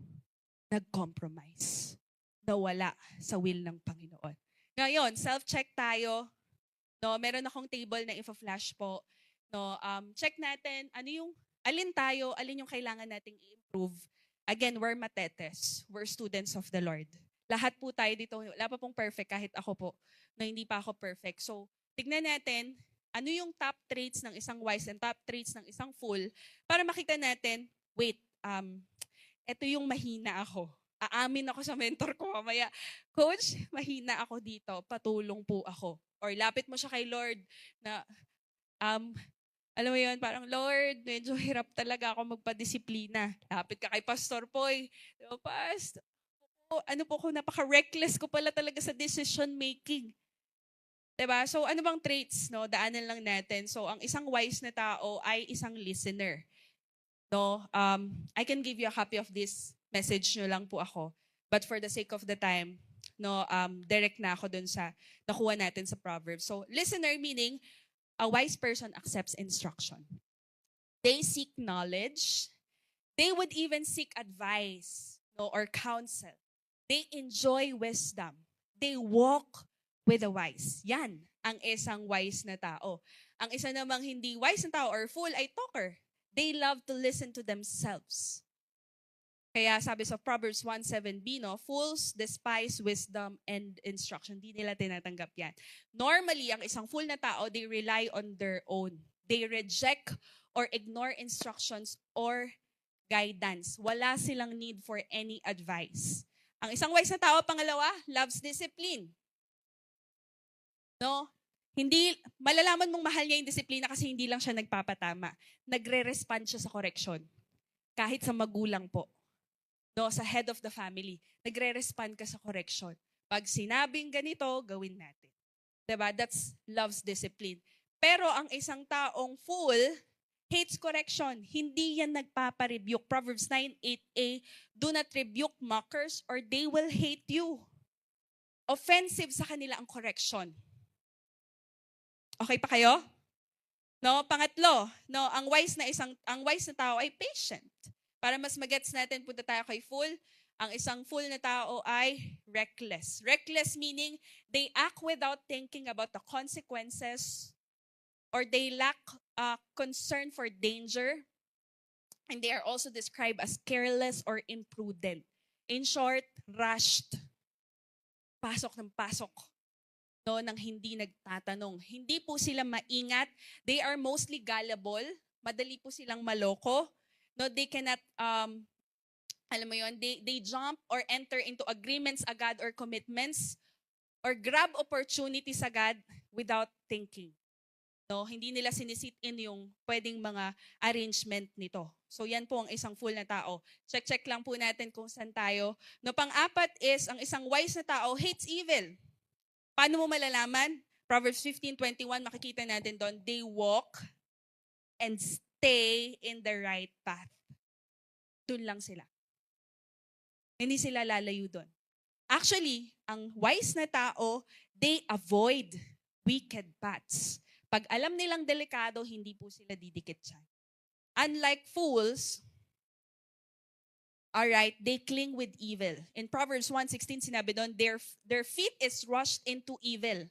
nag-compromise. Nawala sa will ng Panginoon. Ngayon, self-check tayo. No, meron akong table na info-flash po. No, check natin alin yung kailangan nating i-improve. Again, we're matetes. We're students of the Lord. Lahat po tayo dito, wala pa pong perfect kahit ako po, na hindi pa ako perfect. So, tignan natin, ano yung top traits ng isang wise and top traits ng isang fool para makita natin, wait, ito yung mahina ako. Aamin ako sa mentor ko mamaya, Coach, mahina ako dito, patulong po ako. Or lapit mo siya kay Lord na, alam mo yun, parang, Lord, medyo hirap talaga ako magpadisiplina. Lapit ka kay Pastor Poy. Diba, Pastor, ano po ko, napaka-reckless ko pala talaga sa decision making. Diba? So, ano bang traits? No? Daanan lang natin. So, ang isang wise na tao ay isang listener. No? I can give you a copy of this message nyo lang po ako. But for the sake of the time, no, direct na ako dun sa nakuha natin sa Proverbs. So, listener meaning, a wise person accepts instruction. They seek knowledge. They would even seek advice, no, or counsel. They enjoy wisdom. They walk with the wise. Yan ang isang wise na tao. Ang isa namang hindi wise na tao or fool ay talker. They love to listen to themselves. Kaya sabi sa Proverbs 1:7b, no, fools despise wisdom and instruction. Hindi nila tinatanggap yan. Normally, ang isang fool na tao, they rely on their own. They reject or ignore instructions or guidance. Wala silang need for any advice. Ang isang wise na tao, pangalawa, loves discipline. No? Hindi, malalaman mong mahal niya yung disiplina kasi hindi lang siya nagpapatama. Nagre-respond siya sa correction. Kahit sa magulang po. No, sa head of the family, nagre-respond ka sa correction. Pag sinabing ganito, gawin natin. Diba? That's love's discipline. Pero ang isang taong fool hates correction. Hindi yan nagpaparebuke. Proverbs 9:8a, do not rebuke mockers or they will hate you. Offensive sa kanila ang correction. Okay pa kayo? No, pangatlo, no, ang wise na tao ay patient. Para mas magets natin, punta tayo kay fool. Ang isang fool na tao ay reckless. Reckless meaning they act without thinking about the consequences or they lack concern for danger. And they are also described as careless or imprudent. In short, rushed. Pasok ng pasok. No, nang hindi nagtatanong. Hindi po sila maingat. They are mostly gullible. Madali po silang maloko. No, they cannot, alam mo yun, they jump or enter into agreements agad or commitments or grab opportunities agad without thinking. No, hindi nila sinisit in yung pwedeng mga arrangement nito. So yan po ang isang fool na tao. Check lang po natin kung saan tayo. No, pang-apat is, ang isang wise na tao hates evil. Paano mo malalaman? Proverbs 15:21, makikita natin doon, they walk and stay in the right path. Doon lang sila. Hindi sila lalayo doon. Actually, ang wise na tao, they avoid wicked paths. Pag alam nilang delikado, hindi po sila didikit dyan. Unlike fools, alright, they cling with evil. In Proverbs 1:16, sinabi doon, their feet is rushed into evil.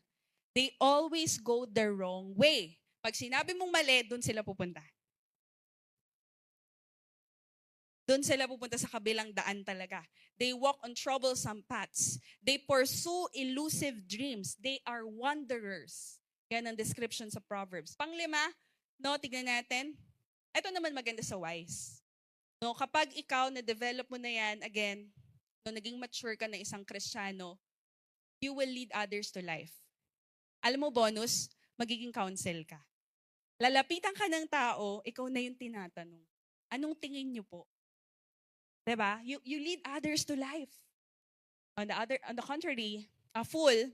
They always go the wrong way. Pag sinabi mong mali, doon sila pupunta. Doon sila pupunta sa kabilang daan talaga. They walk on troublesome paths. They pursue elusive dreams. They are wanderers. Yan ang description sa Proverbs. Panglima, no, tignan natin. Ito naman maganda sa wise. No, kapag ikaw na-develop mo na yan, again, no, naging mature ka na isang Kristiyano, you will lead others to life. Alam mo, bonus, magiging counsel ka. Lalapitan ka ng tao, ikaw na yung tinatanong. Anong tingin niyo po? Diba? You lead others to life. On the contrary, a fool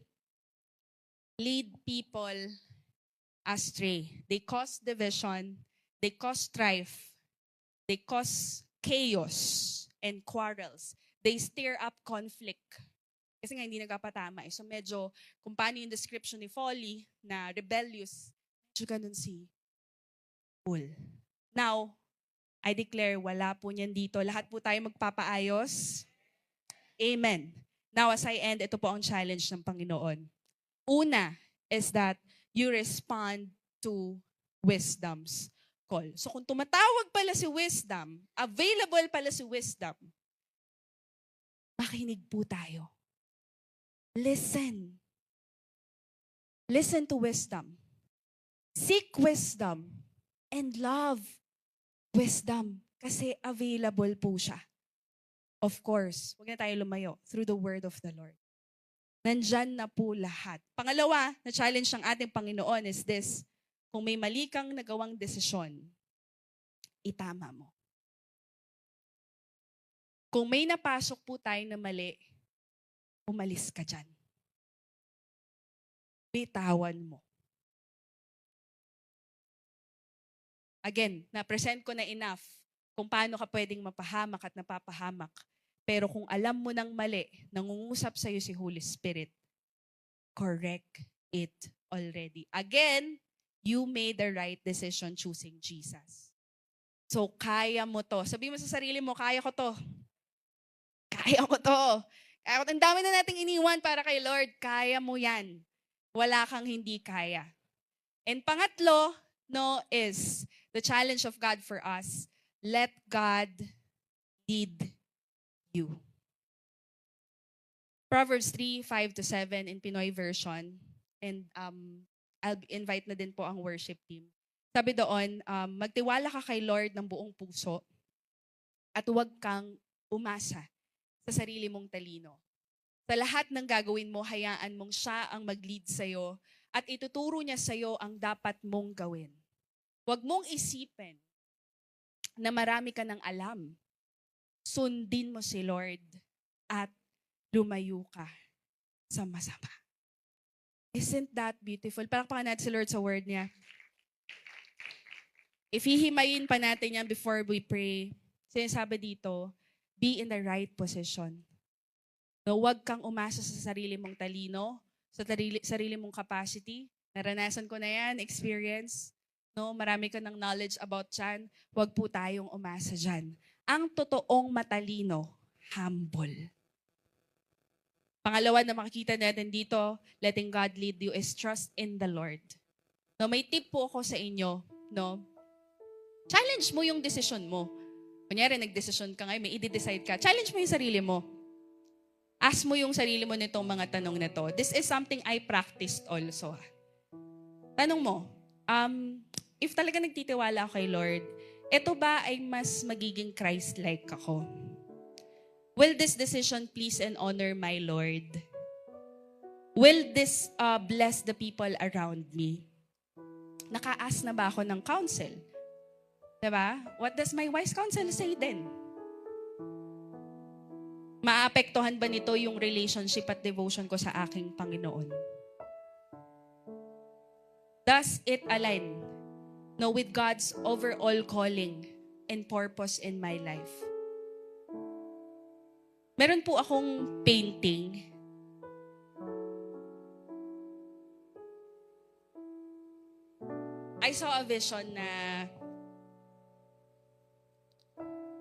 lead people astray. They cause division, they cause strife, they cause chaos and quarrels. They stir up conflict. Kasi nga hindi nagpapatama. So medyo, kung paano yung description ni Folly na rebellious, medyo ganun si fool. Now, I declare, wala po niyan dito. Lahat po tayo magpapaayos. Amen. Now, as I end, ito po ang challenge ng Panginoon. Una is that you respond to wisdom's call. So kung tumatawag pala si wisdom, available pala si wisdom, makinig po tayo. Listen. Listen to wisdom. Seek wisdom and love wisdom, kasi available po siya. Of course, huwag na tayo lumayo, through the word of the Lord. Nandyan na po lahat. Pangalawa, na challenge ng ating Panginoon is this: kung may mali kang nagawang desisyon, itama mo. Kung may napasok po tayo na mali, umalis ka dyan. Bitawan mo. Again, na-present ko na enough kung paano ka pwedeng mapahamak at napapahamak. Pero kung alam mo ng mali, nangungusap sa'yo si Holy Spirit, correct it already. Again, you made the right decision choosing Jesus. So, kaya mo to. Sabi mo sa sarili mo, kaya ko to. Kaya ko to. Kaya ko to. Ang dami na nating iniwan para kay Lord. Kaya mo yan. Wala kang hindi kaya. And pangatlo, no, is the challenge of God for us. Let God lead you. Proverbs 3:5-7 in Pinoy version. And I'll invite na din po ang worship team. Sabi doon, magtiwala ka kay Lord ng buong puso at huwag kang umasa sa sarili mong talino. Sa lahat ng gagawin mo, hayaan mong siya ang mag-lead sa'yo at ituturo niya sa'yo ang dapat mong gawin. Huwag mong isipin na marami ka ng alam. Sundin mo si Lord at lumayo ka sa masama. Isn't that beautiful? Palakpakan natin si Lord sa word niya. If hihimayin pa natin yan before we pray, sinasabi dito, be in the right position. No, huwag kang umasa sa sarili mong talino, sa sarili mong capacity. Naranasan ko na yan, experience. No, marami ka ng knowledge about dyan. Huwag po tayong umasa dyan. Ang totoong matalino, humble. Pangalawa na makikita natin dito, letting God lead you, is trust in the Lord. No, may tip po ako sa inyo. No? Challenge mo yung decision mo. Kunyari, nag-decision ka ngayon, may i-decide ka. Challenge mo yung sarili mo. Ask mo yung sarili mo nitong mga tanong na to. This is something I practiced also. Tanong mo, if talaga nagtitiwala ako kay Lord, ito ba ay mas magiging Christ-like ako? Will this decision please and honor my Lord? Will this bless the people around me? Naka-ask na ba ako ng counsel? Diba? What does my wise counsel say then? Maapektuhan ba nito yung relationship at devotion ko sa aking Panginoon? Does it align, no, with God's overall calling and purpose in my life? Meron po akong painting. I saw a vision na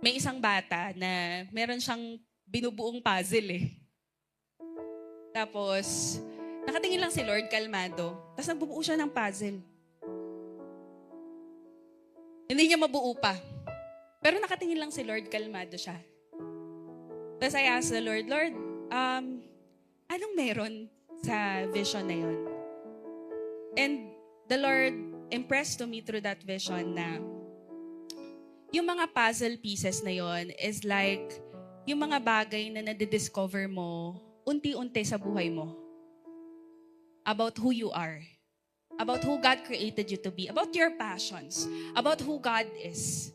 may isang bata na meron siyang binubuong puzzle eh. Tapos, nakatingin lang si Lord, kalmado. Tapos nagbubuo siya ng puzzle. Hindi niya mabuo pa. Pero nakatingin lang si Lord, kalmado siya. Tapos I asked the Lord, Lord, anong meron sa vision na yun? And the Lord impressed to me through that vision na yung mga puzzle pieces na yon is like yung mga bagay na nadidiscover mo unti-unti sa buhay mo. About who you are. About who God created you to be. About your passions. About who God is.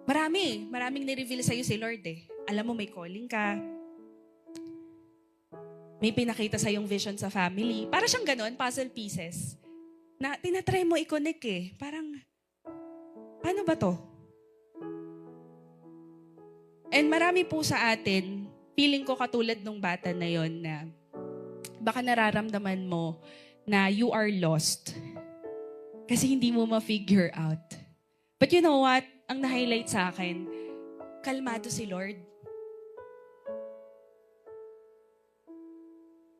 Maraming nireveal sa'yo si Lord eh. Alam mo may calling ka. May pinakita sa yung vision sa family. Para siyang ganon, puzzle pieces. Na tinatry mo i-connect eh. Parang, paano ba to? And marami po sa atin, feeling ko katulad nung bata na yon na baka nararamdaman mo na you are lost. Kasi hindi mo ma-figure out. But you know what? Ang na-highlight sa akin, kalmado si Lord.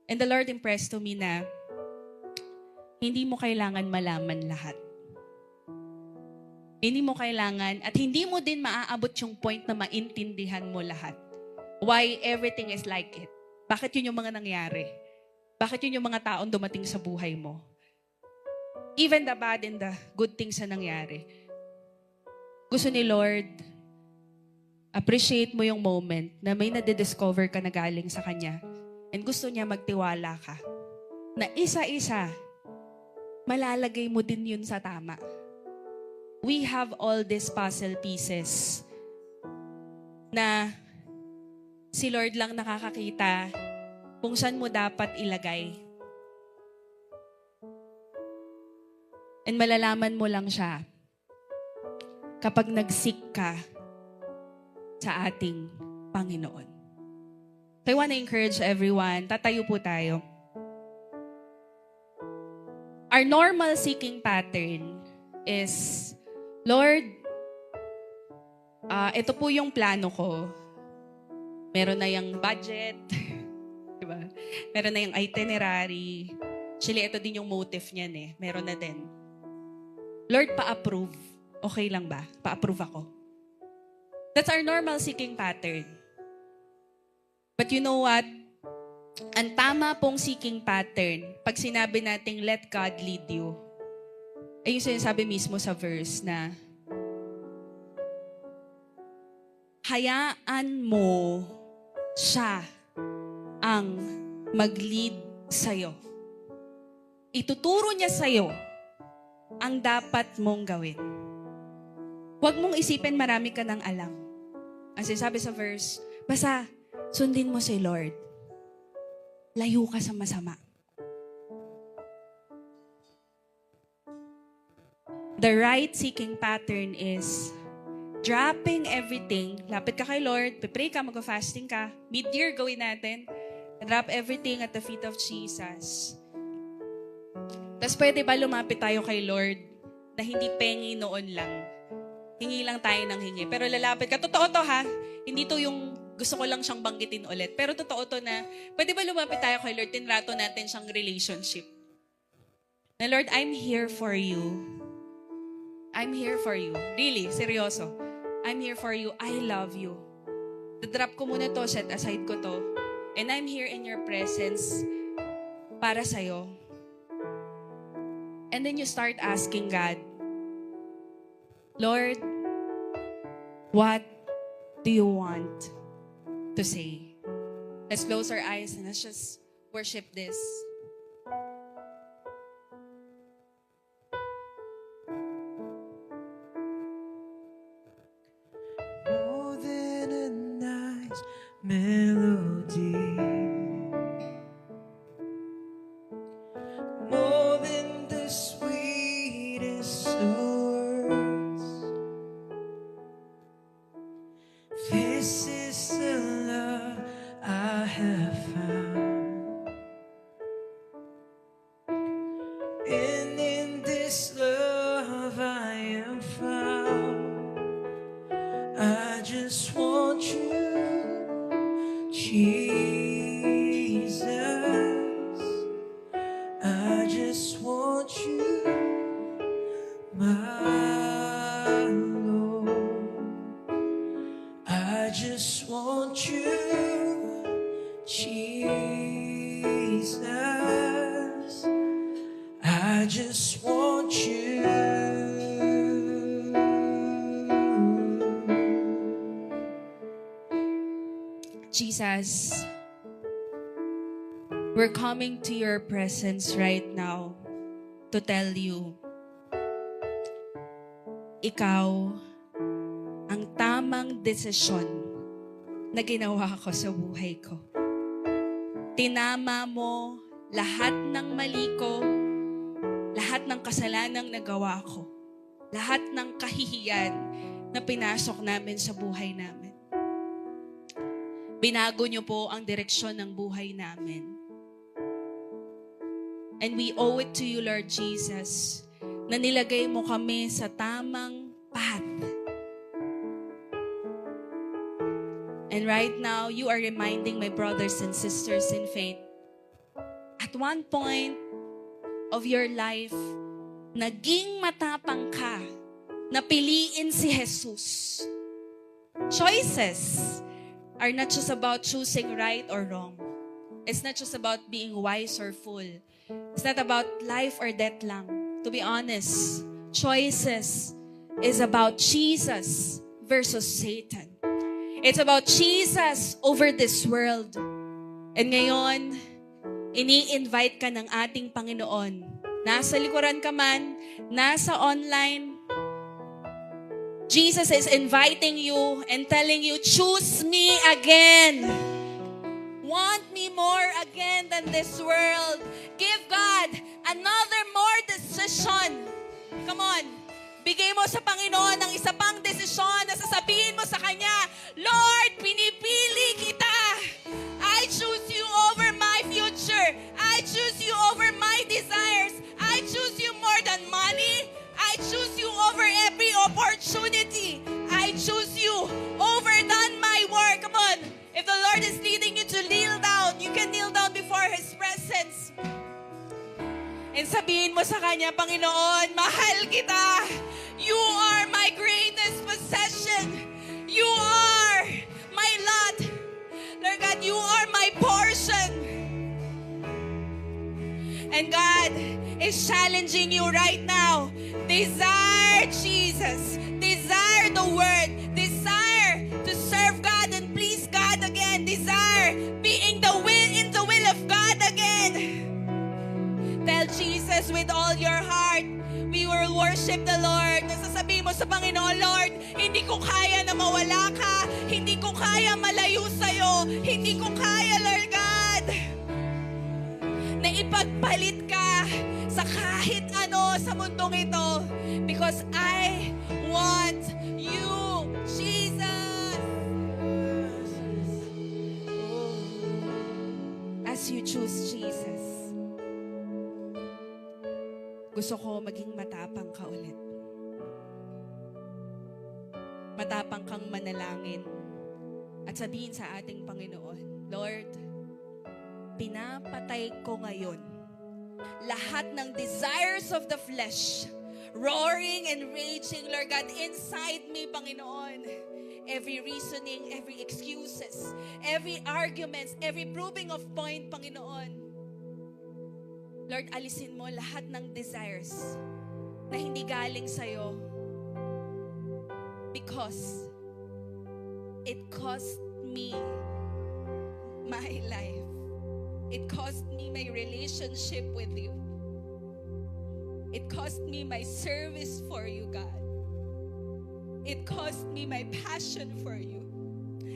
And the Lord impressed to me na hindi mo kailangan malaman lahat. Hindi mo kailangan at hindi mo din maaabot yung point na maintindihan mo lahat. Why everything is like it. Bakit yun yung mga nangyari? Bakit yun yung mga taong dumating sa buhay mo? Even the bad and the good things na nangyari. Gusto ni Lord, appreciate mo yung moment na may nadidiscover ka na galing sa Kanya. And gusto niya magtiwala ka. Na isa-isa, malalagay mo din yun sa tama. We have all these puzzle pieces na si Lord lang nakakakita kung saan mo dapat ilagay. And malalaman mo lang siya kapag nag-seek ka sa ating Panginoon. So I want to encourage everyone, tatayo po tayo. Our normal seeking pattern is, Lord, ito po yung plano ko. Meron na yung budget, diba? Meron na yung itinerary. Actually, ito din yung motive niyan eh. Meron na din. Lord, pa-approve. Okay lang ba? Pa-approve ako. That's our normal seeking pattern. But you know what? Ang tama pong seeking pattern, pag sinabi nating let God lead you, ay yung sinasabi mismo sa verse na hayaan mo siya ang mag-lead sa'yo. Ituturo niya sa'yo ang dapat mong gawin. Huwag mong isipin marami ka nang alam. Ang sinasabi sa verse, basta sundin mo si Lord. Layo ka sa masama. The right seeking pattern is dropping everything. Lapit ka kay Lord, pipray ka, mag-fasting ka. Mid-year gawin natin. Drop everything at the feet of Jesus. Tapos pwede ba lumapit tayo kay Lord na hindi pengi noon lang? Hingi lang tayo ng hingi. Pero lalapit ka. Totoo to ha. Hindi to yung gusto ko lang siyang banggitin ulit. Pero totoo to na, pwede ba lumapit tayo kay Lord, tinrato natin siyang relationship. Na Lord, I'm here for you. I'm here for you. Really, seryoso. I'm here for you. I love you. Drop ko muna to, set aside ko to. And I'm here in your presence para sa'yo. And then you start asking God, Lord, what do you want to say? Let's close our eyes and let's just worship this. More than a nice melody, more than the sweetest of words. This is the love I have found, and in this love just want you, Jesus. I just want you, my Lord. I just want you, Jesus. I just want you. Jesus, we're coming to your presence right now to tell you, ikaw ang tamang desisyon na ginawa ko sa buhay ko. Tinama mo lahat ng mali ko, lahat ng kasalanang nagawa ko, lahat ng kahihiyan na pinasok namin sa buhay namin. Binago niyo po ang direksyon ng buhay namin. And we owe it to you, Lord Jesus, na nilagay mo kami sa tamang path. And right now, you are reminding my brothers and sisters in faith, at one point of your life, naging matapang ka na piliin si Jesus. Choices are not just about choosing right or wrong. It's not just about being wise or fool. It's not about life or death lang. To be honest, choices is about Jesus versus Satan. It's about Jesus over this world. And ngayon, ini-invite ka ng ating Panginoon. Nasa likuran ka man, nasa online, Jesus is inviting you and telling you, choose me again. Want me more again than this world. Give God another more decision. Come on. Bigay mo sa Panginoon ng isa pang desisyon na sasabihin mo sa Kanya, Lord, pinipili kita. I choose you over my future. I choose you over my desires. I choose you more than money. I choose you over every opportunity. I choose you over than my work. Come on. If the Lord is leading you to kneel down, you can kneel down before His presence. And sabihin mo sa Kanya, Panginoon, mahal kita. You are my greatest possession. You are my lot. Lord God, you are my portion. And God is challenging you right now. Desire Jesus. Desire the Word. Desire to serve God and please God again. Desire being in the will of God again. Tell Jesus with all your heart, we will worship the Lord. Nasasabihin mo sa Panginoon, Lord, hindi ko kaya na mawala ka. Hindi ko kaya malayo sa'yo. Hindi ko kaya, Lord God, na ipagpalit ka sa kahit ano sa mundong ito. Because I want you, Jesus. As you choose Jesus, gusto ko maging matapang ka ulit. Matapang kang manalangin at sabihin sa ating Panginoon, Lord, pinapatay ko ngayon lahat ng desires of the flesh, roaring and raging, Lord God, inside me, Panginoon. Every reasoning, every excuses, every arguments, every proving of point, Panginoon. Lord, alisin mo lahat ng desires na hindi galing sa'yo because it cost me my life. It cost me my relationship with you. It cost me my service for you, God. It cost me my passion for you.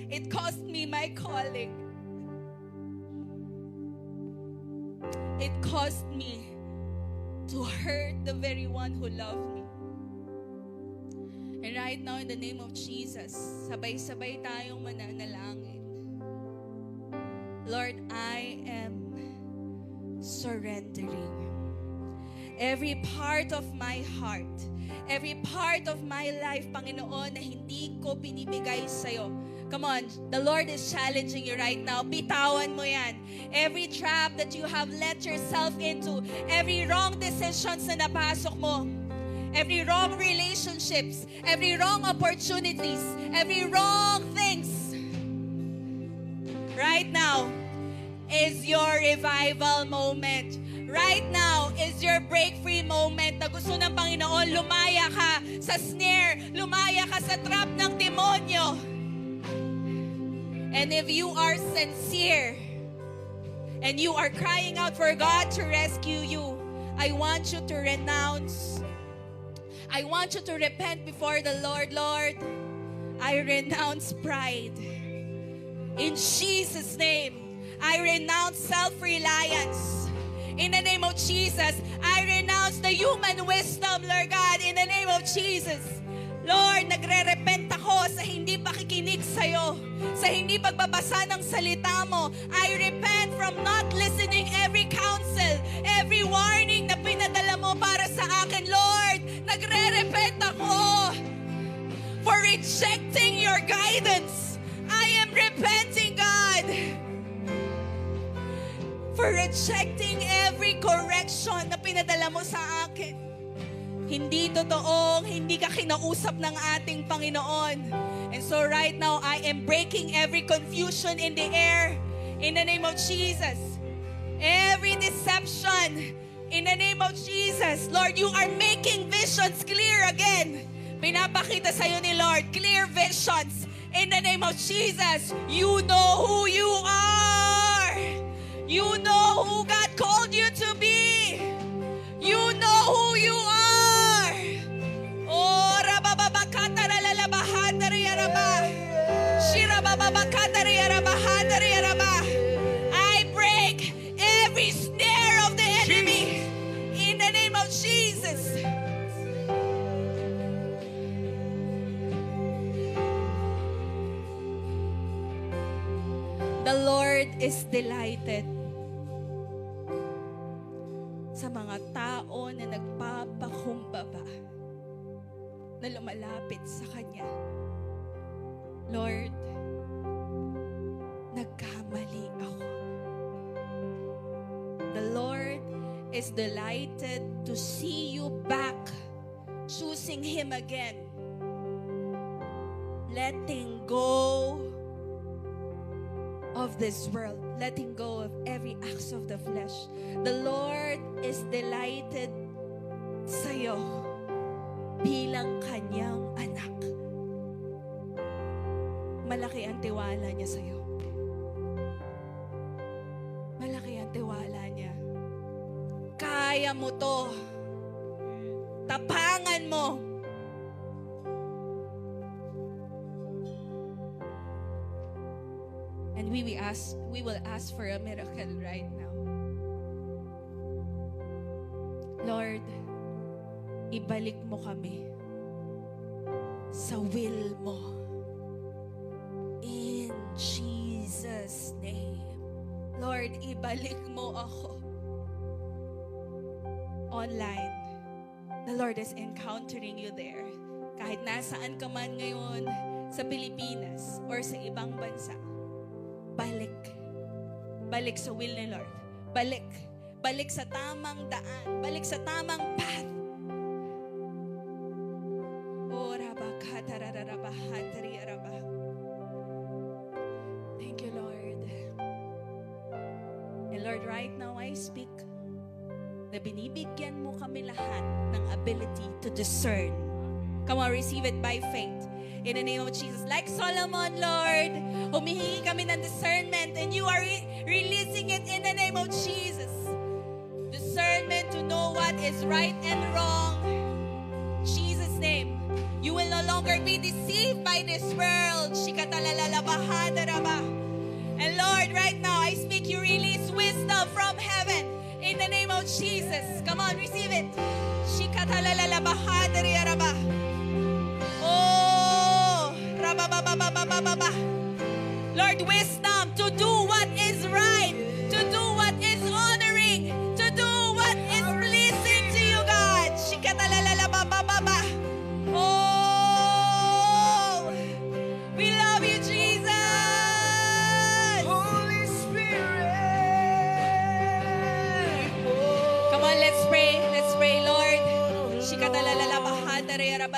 It cost me my calling. It cost me to hurt the very one who loved me. And right now, in the name of Jesus, sabay-sabay tayong mananalangin. Lord, I am surrendering every part of my heart, Every part of my life, Panginoon, na hindi ko binibigay sa'yo. Come on, the Lord is challenging you right now. Bitawan mo yan. Every trap that you have let yourself into, every wrong decisions na napasok mo, every wrong relationships, every wrong opportunities, every wrong things, right now is your revival moment. Right now is your break-free moment na gusto ng Panginoon. Lumaya ka sa snare, lumaya ka sa trap ng demonyo. And if you are sincere and you are crying out for God to rescue you, I want you to renounce. I want you to repent before the Lord. Lord, I renounce pride. In Jesus' name, I renounce self-reliance. In the name of Jesus, I renounce the human wisdom, Lord God, in the name of Jesus. Lord, nagre-repent ako sa hindi pakikinig sa'yo, sa hindi pagbabasa ng salita mo. I repent from not listening every counsel, every warning na pinadala mo para sa akin. Lord, nagre-repent ako for rejecting your guidance. I am repenting, God, for rejecting every correction na pinadala mo sa akin. Hindi totoong, hindi ka kinausap ng ating Panginoon. And so right now, I am breaking every confusion in the air in the name of Jesus. Every deception in the name of Jesus. Lord, you are making visions clear again. Pinapakita sa'yo ni Lord, clear visions in the name of Jesus. You know who you are. You know who God called you to be. You know who you are. Oh, I break every snare of the enemy in the name of Jesus. The Lord is delighted sa mga tao na nagpapakumbaba, na lumalapit sa Kanya. Lord, nagkamali ako. The Lord is delighted to see you back, choosing Him again, letting go of this world, letting go of every acts of the flesh. The Lord is delighted sa'yo bilang Kanyang anak. Malaki ang tiwala niya sa'yo. Malaki ang tiwala niya. Kaya mo to. Tapangan mo. And we will ask for a miracle right now. Lord, ibalik mo kami sa will mo. In Jesus' name. Lord, ibalik mo ako. Online, the Lord is encountering you there. Kahit nasaan ka man ngayon sa Pilipinas or sa ibang bansa, balik. Balik sa will ni Lord. Balik. Balik sa tamang daan. Balik sa tamang path. Oh, thank you, Lord. And Lord, right now I speak na binibigyan mo kami lahat ng ability to discern. Come on, receive it by faith. In the name of Jesus. Like Solomon, Lord, humihingi kami ng discernment and you are releasing it in the name of Jesus. Discernment to know what is right and wrong. Jesus' name. You will no longer be deceived by this world. And Lord, right now, I speak you release wisdom from heaven in the name of Jesus. Come on, receive it. Oh, Lord, wisdom to do what is right, to do what is honoring, to do what is pleasing to you, God.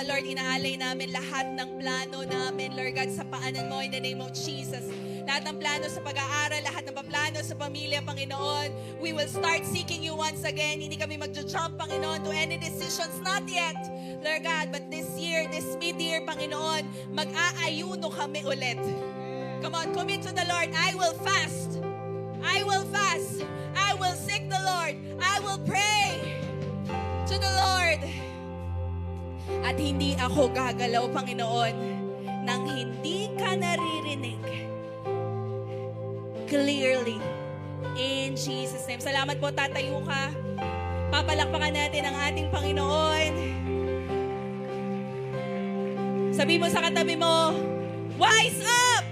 Papa Lord, inaalay namin lahat ng plano namin, Lord God, sa paanan mo in the name of Jesus. Lahat ng plano sa pag-aaral, lahat ng plano sa pamilya, Panginoon. We will start seeking you once again. Hindi kami mag-jump, Panginoon, to any decisions. Not yet, Lord God, but this year, this mid-year, Panginoon, mag-aayuno kami ulit. Come on, commit to the Lord. I will fast. I will fast. I will seek the Lord. I will pray to the Lord. At hindi ako gagalaw, Panginoon, nang hindi ka naririnig. Clearly. In Jesus' name. Salamat po, tatayo ka. Papalakpakan natin ang ating Panginoon. Sabi mo sa katabi mo, wise up!